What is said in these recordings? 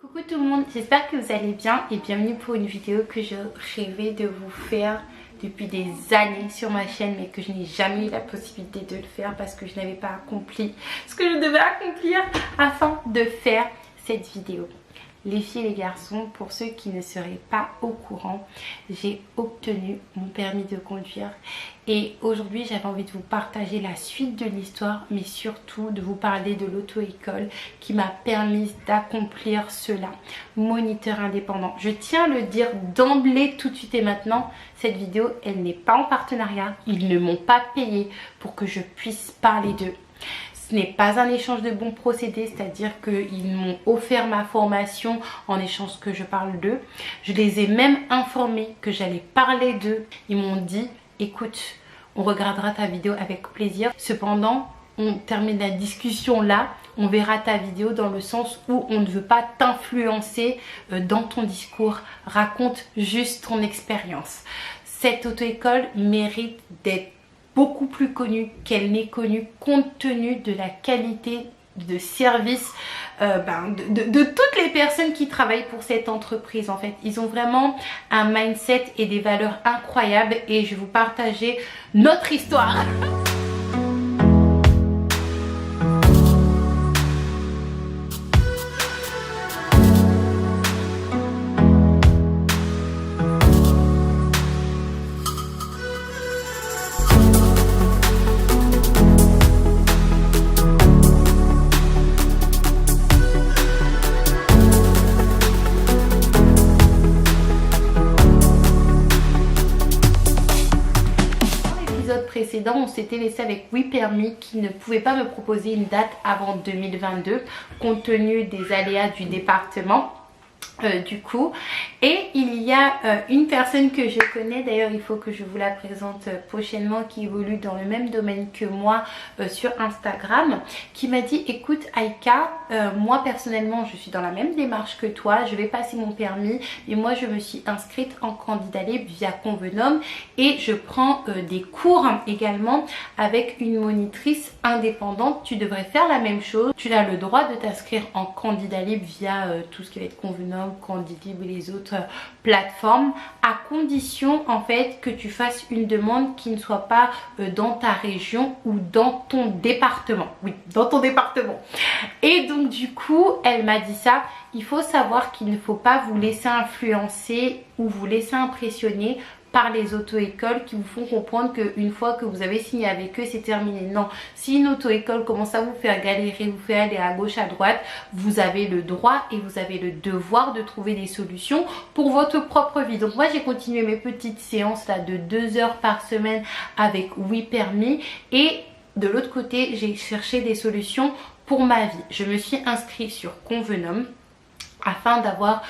Coucou tout le monde, j'espère que vous allez bien et bienvenue pour une vidéo que je rêvais de vous faire depuis des années sur ma chaîne, mais que je n'ai jamais eu la possibilité de le faire parce que je n'avais pas accompli ce que je devais accomplir afin de faire cette vidéo. Les filles et les garçons, pour ceux qui ne seraient pas au courant, j'ai obtenu mon permis de conduire et aujourd'hui j'avais envie de vous partager la suite de l'histoire, mais surtout de vous parler de l'auto-école qui m'a permis d'accomplir cela. Moniteur indépendant. Je tiens à le dire d'emblée tout de suite et maintenant, cette vidéo elle n'est pas en partenariat, ils ne m'ont pas payé pour que je puisse parler d'eux. Ce n'est pas un échange de bons procédés, c'est-à-dire qu'ils m'ont offert ma formation en échange que je parle d'eux. Je les ai même informés que j'allais parler d'eux. Ils m'ont dit, écoute, on regardera ta vidéo avec plaisir. Cependant, on termine la discussion là. On verra ta vidéo dans le sens où on ne veut pas t'influencer dans ton discours. Raconte juste ton expérience. Cette auto-école mérite d'être beaucoup plus connue qu'elle n'est connue compte tenu de la qualité de service de toutes les personnes qui travaillent pour cette entreprise. En fait, ils ont vraiment un mindset et des valeurs incroyables et je vais vous partager notre histoire. Précédent, on s'était laissé avec Oui Permis qui ne pouvait pas me proposer une date avant 2022 compte tenu des aléas du département. Du coup, et il y a une personne que je connais, d'ailleurs il faut que je vous la présente prochainement, qui évolue dans le même domaine que moi sur Instagram, qui m'a dit écoute Aïka, moi personnellement je suis dans la même démarche que toi, je vais passer mon permis et moi je me suis inscrite en candidat libre via Convenum et je prends des cours également avec une monitrice indépendante. Tu devrais faire la même chose, tu as le droit de t'inscrire en candidat libre via tout ce qui va être Convenum, Candidlib et les autres plateformes, à condition en fait que tu fasses une demande qui ne soit pas dans ta région ou dans ton département. Oui, dans ton département. Et donc du coup, elle m'a dit ça. Il faut savoir qu'il ne faut pas vous laisser influencer ou vous laisser impressionner par les auto-écoles qui vous font comprendre qu'une fois que vous avez signé avec eux, c'est terminé. Non, si une auto-école commence à vous faire galérer, vous faire aller à gauche, à droite, vous avez le droit et vous avez le devoir de trouver des solutions pour votre propre vie. Donc moi, j'ai continué mes petites séances là de 2 heures par semaine avec Oui Permis et de l'autre côté, j'ai cherché des solutions pour ma vie. Je me suis inscrite sur Convenum afin d'avoir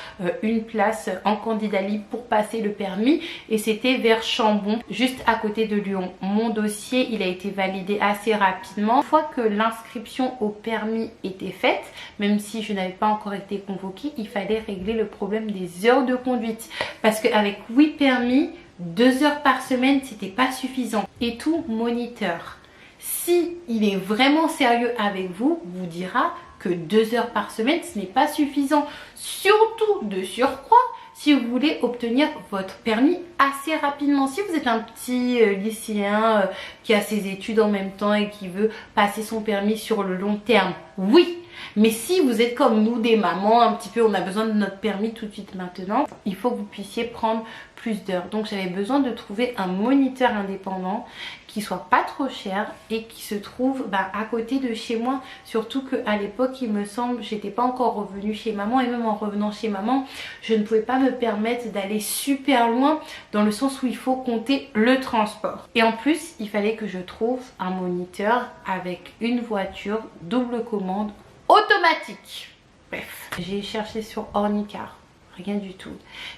une place en candidat libre pour passer le permis et c'était vers Chambon, juste à côté de Lyon. Mon dossier il a été validé assez rapidement. Une fois que l'inscription au permis était faite, même si je n'avais pas encore été convoquée, il fallait régler le problème des heures de conduite parce qu'avec Oui Permis, 2 heures par semaine c'était pas suffisant. Et tout moniteur, si il est vraiment sérieux avec vous, vous dira que 2 heures par semaine ce n'est pas suffisant, surtout de surcroît si vous voulez obtenir votre permis assez rapidement. Si vous êtes un petit lycéen qui a ses études en même temps et qui veut passer son permis sur le long terme, oui. Mais si vous êtes comme nous, des mamans, un petit peu on a besoin de notre permis tout de suite maintenant, il faut que vous puissiez prendre plus d'heures. Donc j'avais besoin de trouver un moniteur indépendant qui soit pas trop cher et qui se trouve à côté de chez moi. Surtout qu'à l'époque, il me semble, j'étais pas encore revenue chez maman et même en revenant chez maman, je ne pouvais pas me permettre d'aller super loin dans le sens où il faut compter le transport. Et en plus, il fallait que je trouve un moniteur avec une voiture double commande automatique. Bref, j'ai cherché sur Ornicar, rien du tout.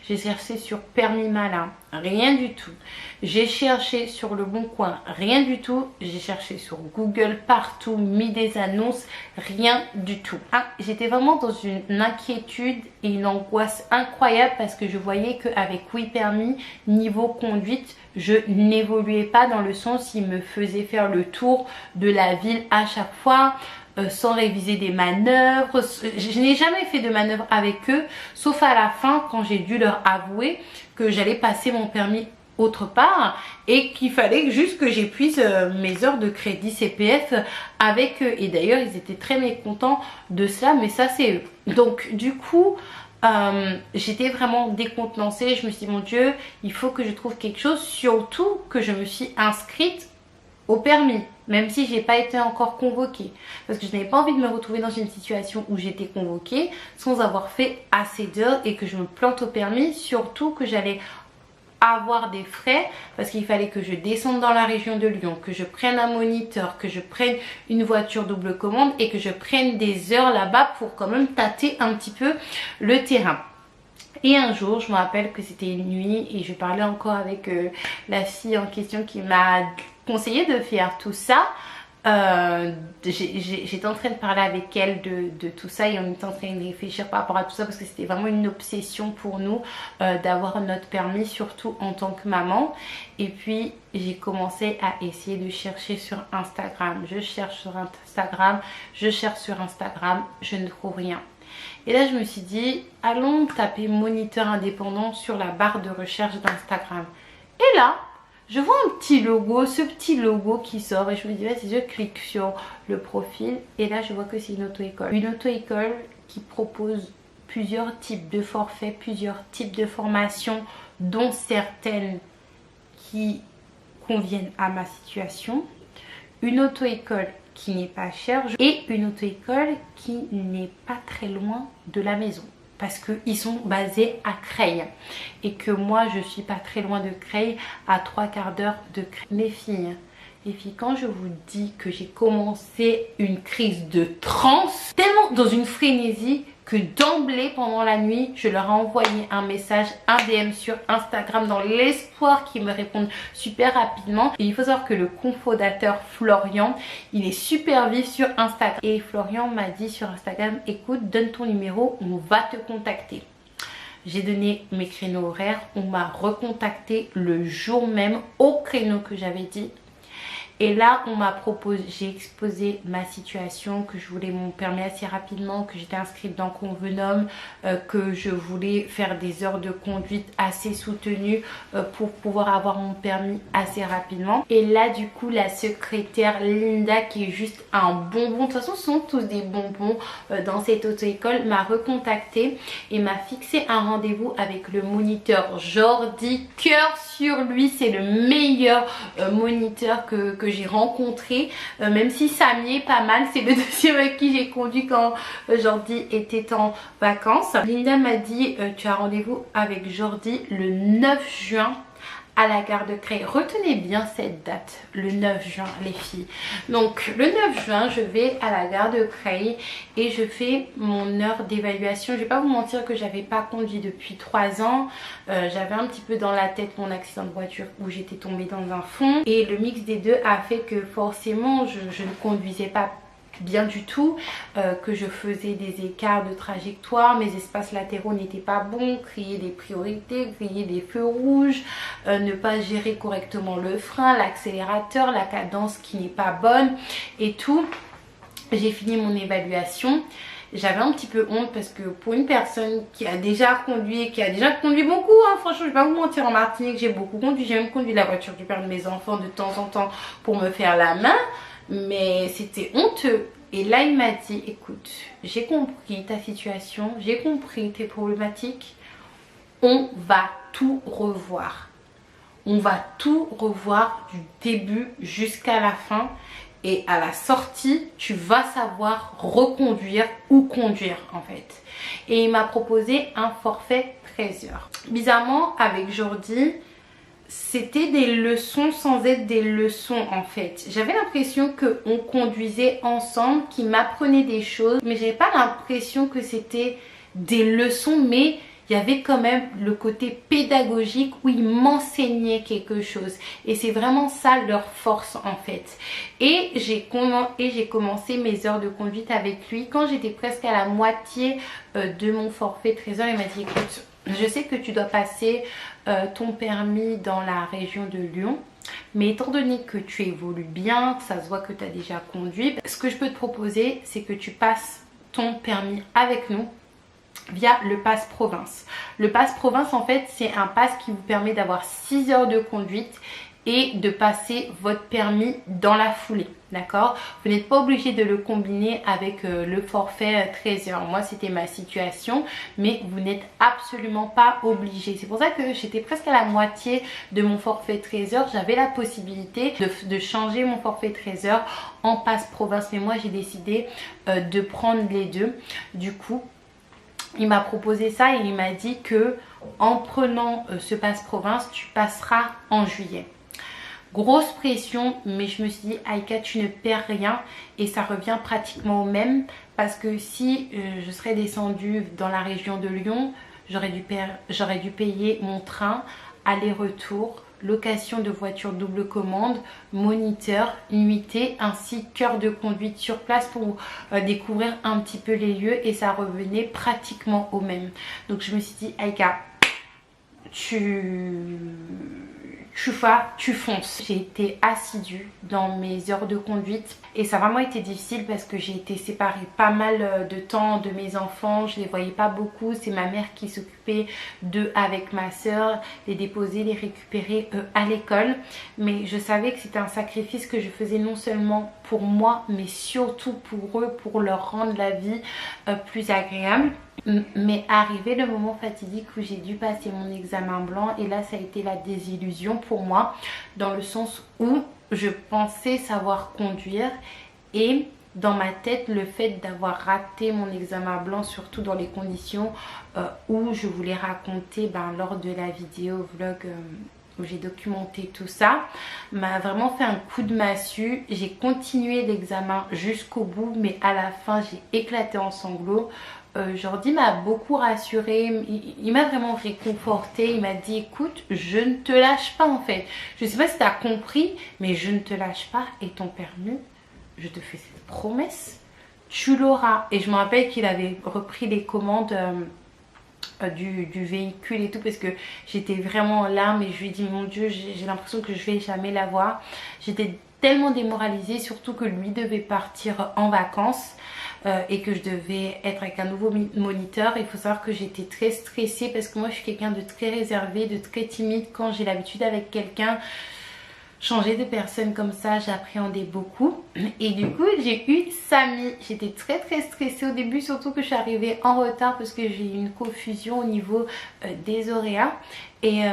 J'ai cherché sur Permis Malin, rien du tout. J'ai cherché sur Le Bon Coin, rien du tout. J'ai cherché sur Google partout, mis des annonces, rien du tout. J'étais vraiment dans une inquiétude et une angoisse incroyable parce que je voyais qu'avec Oui Permis, niveau conduite, je n'évoluais pas dans le sens où il me faisait faire le tour de la ville à chaque fois. sans réviser des manœuvres. Je n'ai jamais fait de manœuvre avec eux, sauf à la fin quand j'ai dû leur avouer que j'allais passer mon permis autre part et qu'il fallait juste que j'épuise mes heures de crédit CPF avec eux. Et d'ailleurs ils étaient très mécontents de cela, mais ça c'est eux. Donc du coup j'étais vraiment décontenancée. Je me suis dit mon Dieu, il faut que je trouve quelque chose, surtout que je me suis inscrite au permis, même si j'ai pas été encore convoquée, parce que je n'avais pas envie de me retrouver dans une situation où j'étais convoquée sans avoir fait assez d'heures et que je me plante au permis, surtout que j'allais avoir des frais parce qu'il fallait que je descende dans la région de Lyon, que je prenne un moniteur, que je prenne une voiture double commande et que je prenne des heures là-bas pour quand même tâter un petit peu le terrain. Et un jour, je me rappelle que c'était une nuit et je parlais encore avec la fille en question qui m'a conseillé de faire tout ça. J'étais en train de parler avec elle de tout ça et on était en train de réfléchir par rapport à tout ça parce que c'était vraiment une obsession pour nous d'avoir notre permis, surtout en tant que maman. Et puis j'ai commencé à essayer de chercher sur Instagram. Je cherche sur Instagram, je cherche sur Instagram, je ne trouve rien. Et là je me suis dit, allons taper moniteur indépendant sur la barre de recherche d'Instagram. Et là je vois un petit logo, ce petit logo qui sort et je me dis vas-y, je clique sur le profil et là je vois que c'est une auto-école. Une auto-école qui propose plusieurs types de forfaits, plusieurs types de formations, dont certaines qui conviennent à ma situation. Une auto-école qui n'est pas chère et une auto-école qui n'est pas très loin de la maison. Parce qu'ils sont basés à Creil et que moi je suis pas très loin de Creil, à 3/4 d'heure de Creil. Les filles, quand je vous dis que j'ai commencé une crise de transe, tellement dans une frénésie que d'emblée pendant la nuit je leur ai envoyé un message, un DM sur Instagram dans l'espoir qu'ils me répondent super rapidement. Et il faut savoir que le cofondateur Florian, il est super vif sur Instagram et Florian m'a dit sur Instagram, écoute, donne ton numéro, on va te contacter. J'ai donné mes créneaux horaires, on m'a recontacté le jour même au créneau que j'avais dit. Et là on m'a proposé, j'ai exposé ma situation, que je voulais mon permis assez rapidement, que j'étais inscrite dans Convenum, que je voulais faire des heures de conduite assez soutenues pour pouvoir avoir mon permis assez rapidement. Et là du coup la secrétaire Linda, qui est juste un bonbon, de toute façon ce sont tous des bonbons dans cette auto-école, m'a recontacté et m'a fixé un rendez-vous avec le moniteur Jordi. Cœur sur lui, c'est le meilleur moniteur que j'ai rencontré, même si Samy est pas mal, c'est le deuxième avec qui j'ai conduit quand Jordi était en vacances. Linda m'a dit tu as rendez-vous avec Jordi le 9 juin à la gare de Creil. Retenez bien cette date, le 9 juin les filles. Donc le 9 juin je vais à la gare de Creil et je fais mon heure d'évaluation. Je vais pas vous mentir que j'avais pas conduit depuis 3 ans. J'avais un petit peu dans la tête mon accident de voiture où j'étais tombée dans un fond. Et le mix des deux a fait que forcément je ne conduisais pas bien du tout, que je faisais des écarts de trajectoire, mes espaces latéraux n'étaient pas bons, crier des priorités, crier des feux rouges, ne pas gérer correctement le frein, l'accélérateur, la cadence qui n'est pas bonne et tout. J'ai fini mon évaluation. J'avais un petit peu honte parce que pour une personne qui a déjà conduit, beaucoup, hein, franchement je vais pas vous mentir, en Martinique j'ai beaucoup conduit, j'ai même conduit la voiture du père de mes enfants de temps en temps pour me faire la main. Mais c'était honteux. Et là il m'a dit écoute, j'ai compris ta situation, j'ai compris tes problématiques, on va tout revoir. On va tout revoir du début jusqu'à la fin. Et à la sortie, tu vas savoir reconduire ou conduire en fait. Et il m'a proposé un forfait 13 heures. Bizarrement avec Jordi, c'était des leçons sans être des leçons en fait. J'avais l'impression qu'on conduisait ensemble, qu'il m'apprenait des choses, mais j'avais pas l'impression que c'était des leçons, mais il y avait quand même le côté pédagogique où ils m'enseignaient quelque chose. Et c'est vraiment ça leur force en fait. Et j'ai commencé mes heures de conduite avec lui quand j'étais presque à la moitié de mon forfait 13 heures. Il m'a dit écoute, je sais que tu dois passer ton permis dans la région de Lyon Mais étant donné que tu évolues bien, que ça se voit que tu as déjà conduit, ce que je peux te proposer, c'est que tu passes ton permis avec nous via le pass province. Le pass province, en fait, c'est un pass qui vous permet d'avoir 6 heures de conduite et de passer votre permis dans la foulée, d'accord? Vous n'êtes pas obligé de le combiner avec le forfait 13 heures. Moi, c'était ma situation, mais vous n'êtes absolument pas obligé. C'est pour ça que j'étais presque à la moitié de mon forfait 13 heures. J'avais la possibilité de changer mon forfait 13 heures en pass province, mais moi, j'ai décidé de prendre les deux. Du coup, il m'a proposé ça et il m'a dit que en prenant ce pass province, tu passeras en juillet. Grosse pression, mais je me suis dit, Aïka, tu ne perds rien et ça revient pratiquement au même, parce que si je serais descendue dans la région de Lyon, j'aurais dû payer mon train, aller-retour, location de voiture double commande, moniteur, nuitée, ainsi qu'heure de conduite sur place pour découvrir un petit peu les lieux, et ça revenait pratiquement au même. Donc je me suis dit, Aïka, tu fonces. J'ai été assidue dans mes heures de conduite et ça a vraiment été difficile parce que j'ai été séparée pas mal de temps de mes enfants. Je les voyais pas beaucoup. C'est ma mère qui s'occupait d'eux avec ma soeur, les déposer, les récupérer à l'école. Mais je savais que c'était un sacrifice que je faisais non seulement pour moi, mais surtout pour eux, pour leur rendre la vie plus agréable. Mais arrivé le moment fatidique où j'ai dû passer mon examen blanc, et là ça a été la désillusion pour moi, dans le sens où je pensais savoir conduire, et dans ma tête le fait d'avoir raté mon examen blanc, surtout dans les conditions où je voulais raconter lors de la vidéo vlog où j'ai documenté tout ça, m'a vraiment fait un coup de massue. J'ai continué l'examen jusqu'au bout, mais à la fin j'ai éclaté en sanglots. Jordi m'a beaucoup rassurée, il m'a vraiment réconfortée. Il m'a dit, écoute, je ne te lâche pas en fait. Je ne sais pas si tu as compris, mais je ne te lâche pas, et ton permis, je te fais cette promesse, tu l'auras. Et je me rappelle qu'il avait repris les commandes du véhicule et tout, parce que j'étais vraiment en larmes, et je lui ai dit, mon Dieu, j'ai l'impression que je vais jamais l'avoir. J'étais tellement démoralisée, surtout que lui devait partir en vacances et que je devais être avec un nouveau moniteur. Il faut savoir que j'étais très stressée parce que moi je suis quelqu'un de très réservé, de très timide. Quand j'ai l'habitude avec quelqu'un, changer de personne comme ça, j'appréhendais beaucoup. Et du coup j'ai eu Samy. J'étais très stressée au début, surtout que je suis arrivée en retard parce que j'ai eu une confusion au niveau des horaires. Et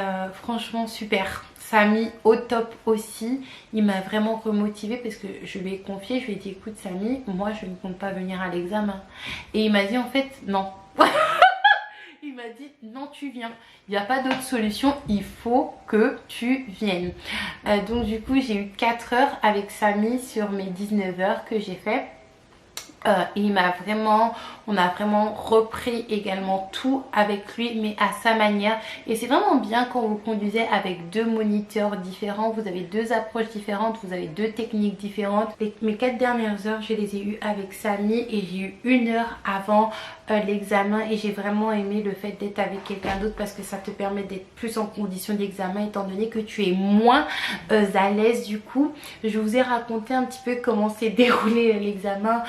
franchement super. Samy au top aussi, il m'a vraiment remotivée parce que je lui ai confié, je lui ai dit, écoute Samy, moi je ne compte pas venir à l'examen. Et il m'a dit en fait non. Il m'a dit non, tu viens, il n'y a pas d'autre solution, il faut que tu viennes. Donc du coup j'ai eu 4 heures avec Samy sur mes 19 heures que j'ai fait. Et on a vraiment repris également tout avec lui, mais à sa manière. Et c'est vraiment bien quand vous conduisez avec 2 moniteurs différents, vous avez 2 approches différentes, vous avez 2 techniques différentes. Et mes 4 dernières heures, je les ai eues avec Samy, et j'ai eu 1 heure avant l'examen, et j'ai vraiment aimé le fait d'être avec quelqu'un d'autre parce que ça te permet d'être plus en condition d'examen, étant donné que tu es moins à l'aise. Du coup, je vous ai raconté un petit peu comment s'est déroulé l'examen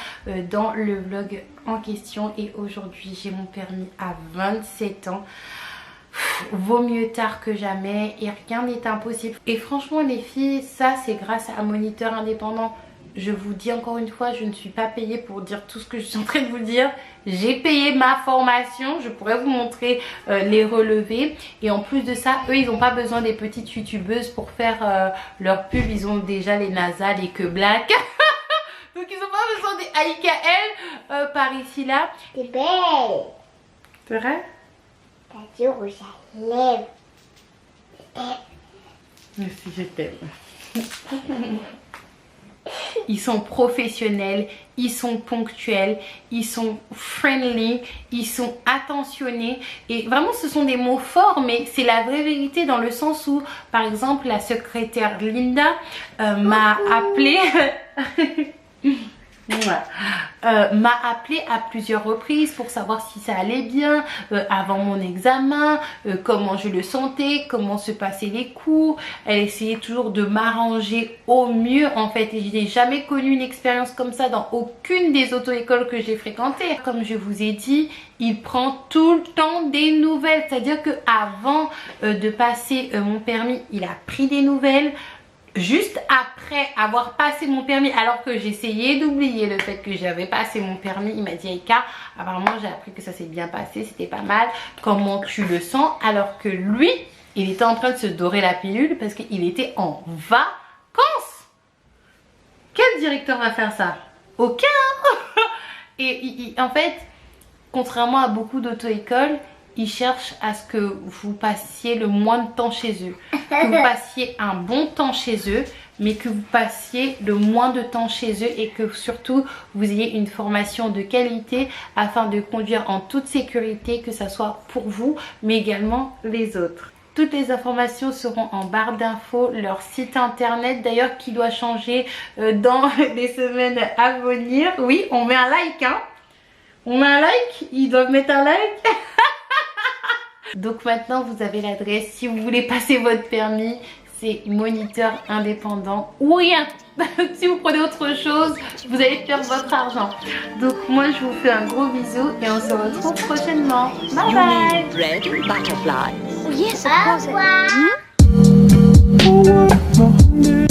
dans le vlog en question, et aujourd'hui j'ai mon permis à 27 ans. Vaut mieux tard que jamais, et rien n'est impossible. Et franchement les filles, ça c'est grâce à un moniteur indépendant. Je vous dis encore une fois, je ne suis pas payée pour dire tout ce que je suis en train de vous dire. J'ai payé ma formation, je pourrais vous montrer les relevés. Et en plus de ça, eux ils n'ont pas besoin des petites youtubeuses pour faire leur pub. Ils ont déjà les NASA, les Que Black. Donc ils n'ont pas besoin des AIKL par ici là. T'es belle. C'est vrai? T'as du rouge à lèvres. Merci, je t'aime. Ils sont professionnels, ils sont ponctuels, ils sont friendly, ils sont attentionnés. Et vraiment ce sont des mots forts, mais c'est la vraie vérité, dans le sens où par exemple la secrétaire Linda m'a appelé. m'a appelé à plusieurs reprises pour savoir si ça allait bien avant mon examen, comment je le sentais, comment se passaient les cours. Elle essayait toujours de m'arranger au mieux en fait, et je n'ai jamais connu une expérience comme ça dans aucune des auto-écoles que j'ai fréquentées. Comme je vous ai dit, il prend tout le temps des nouvelles, c'est-à-dire que avant de passer mon permis, il a pris des nouvelles. Juste après avoir passé mon permis, alors que j'essayais d'oublier le fait que j'avais passé mon permis, il m'a dit Aïka, apparemment j'ai appris que ça s'est bien passé, c'était pas mal, comment tu le sens? Alors que lui, il était en train de se dorer la pilule parce qu'il était en vacances. Quel directeur va faire ça? Aucun. Et en fait, contrairement à beaucoup d'auto-écoles, ils cherchent à ce que vous passiez le moins de temps chez eux. Que vous passiez un bon temps chez eux, mais que vous passiez le moins de temps chez eux et que surtout vous ayez une formation de qualité afin de conduire en toute sécurité, que ça soit pour vous, mais également les autres. Toutes les informations seront en barre d'infos, leur site internet d'ailleurs qui doit changer dans les semaines à venir. Oui, on met un like, hein. On met un like, ils doivent mettre un like. Donc maintenant vous avez l'adresse si vous voulez passer votre permis, c'est moniteur indépendant ou rien. Si vous prenez autre chose, vous allez faire votre argent. Donc moi je vous fais un gros bisou et on se retrouve prochainement. Bye bye. Red butterfly. Yes, of course. Hmm?